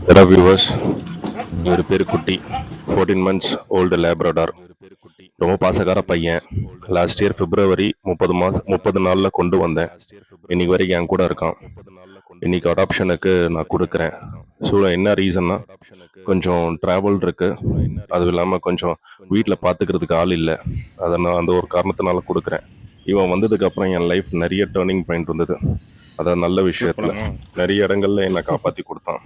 Hello viewers, இவர் பேர் குட்டி. 14 months old லேப்ரடார். ரொம்ப பாசக்கார பையன். லாஸ்ட் இயர் பிப்ரவரி 30 நாளில் கொண்டு வந்தேன். இன்னைக்கு வரைக்கும் என் கூட இருக்கான். இன்னைக்கு அடாப்ஷனுக்கு நான் கொடுக்குறேன். ஸோ என்ன ரீசன்னா, கொஞ்சம் ட்ராவல் இருக்கு, அதுவும் இல்லாமல் கொஞ்சம் வீட்டில் பார்த்துக்கிறதுக்கு ஆள் இல்லை. அதை நான் அந்த ஒரு காரணத்தினால கொடுக்குறேன். இவன் வந்ததுக்கு அப்புறம் என் லைஃப் நிறைய டேர்னிங் பாயிண்ட் வந்தது. அதான் நல்ல விஷயத்தில் நிறைய இடங்கள்ல என்னை காப்பாற்றி கொடுத்தான்.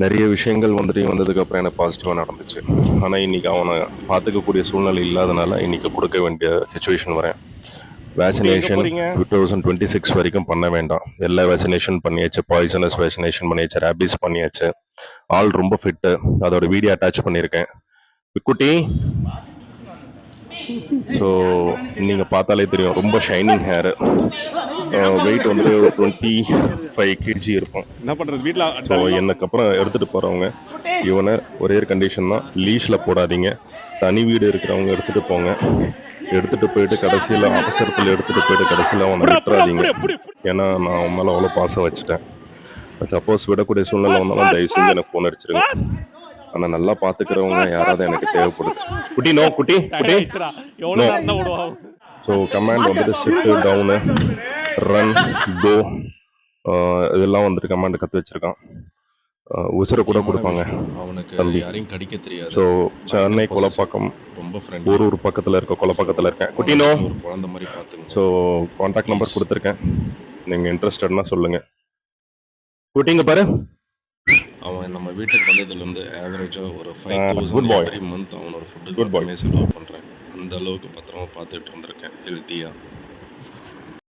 நிறைய விஷயங்கள் வந்ததுக்கப்புறம் எனக்கு பாசிட்டிவாக நடந்துச்சு. ஆனால் இன்றைக்கி அவனை பார்த்துக்கக்கூடிய சூழ்நிலை இல்லாதனால இன்றைக்கி கொடுக்க வேண்டிய சுச்சுவேஷன் வரேன். வேக்சினேஷன் 2026 வரைக்கும் பண்ண வேண்டாம். எல்லா வேக்சினேஷன் பண்ணியாச்சு, பாய்சனஸ் வேக்சினேஷன் பண்ணியாச்சு, ரேபிஸ் பண்ணியாச்சு. ஆள் ரொம்ப ஃபிட்டு. அதோட வீடியோ அட்டாச் பண்ணியிருக்கேன். குட்டி, ஸோ நீங்கள் பார்த்தாலே தெரியும், ரொம்ப ஷைனிங் ஹேரு. வெயிட் வந்துட்டு 25 kg இருக்கும். என்ன பண்ணுறது வீட்டில். ஸோ எனக்கு அப்புறம் எடுத்துகிட்டு போகிறவங்க இவனை ஒரே கண்டிஷன் தான், லீஷில் போடாதீங்க. தனி வீடு இருக்கிறவங்க எடுத்துகிட்டு போங்க. எடுத்துகிட்டு போயிட்டு கடைசியில் அவசரத்தில் எடுத்துகிட்டு போயிட்டு கடைசியில் அவனை விட்டுறாதீங்க. ஏன்னா நான் அவன் மேலே அவ்வளோ பாசம் வச்சுட்டேன். சப்போஸ் விடக்கூடிய சூழ்நிலை வந்தாலும் தயவு செஞ்சு எனக்கு ஃபோன் அடிச்சிருங்க. ஆனால் நல்லா பார்த்துக்கிறவங்க யாராவது எனக்கு தேவைப்படுது. குட்டி நோ, குட்டி குட்டி நோ. ஸோ கமாண்ட் வந்துட்டு சிட்டு, டவுனு, ரன், கோ, இதெல்லாம் வந்துட்டு கமாண்ட் கற்று வச்சுருக்கான். உசுரை கூட கொடுப்பாங்க தம்பி. யாரையும் கடிக்க தெரியாது. ஸோ சென்னை கொலப்பாக்கம் ரொம்ப ஒரு பக்கத்தில் இருக்க கொலப்பாக்கத்தில் இருக்கேன். குட்டினோ ஒரு குழந்தை மாதிரி பார்த்துங்க. ஸோ கான்டாக்ட் நம்பர் கொடுத்துருக்கேன், நீங்கள் இன்ட்ரெஸ்டட்னா சொல்லுங்கள். குட்டிங்க பாரு, அவன் நம்ம வீட்டுக்கு வந்ததுலேருந்து ஆவரேஜாக ஒரு 5,000 every month அவனோட ஃபுட்டுக்கு மட்டுமே செலவு பண்ணுறேன். அந்த அளவுக்கு பத்திரமா பார்த்துட்டு இருந்திருக்கேன் ஹெல்த்தியாக.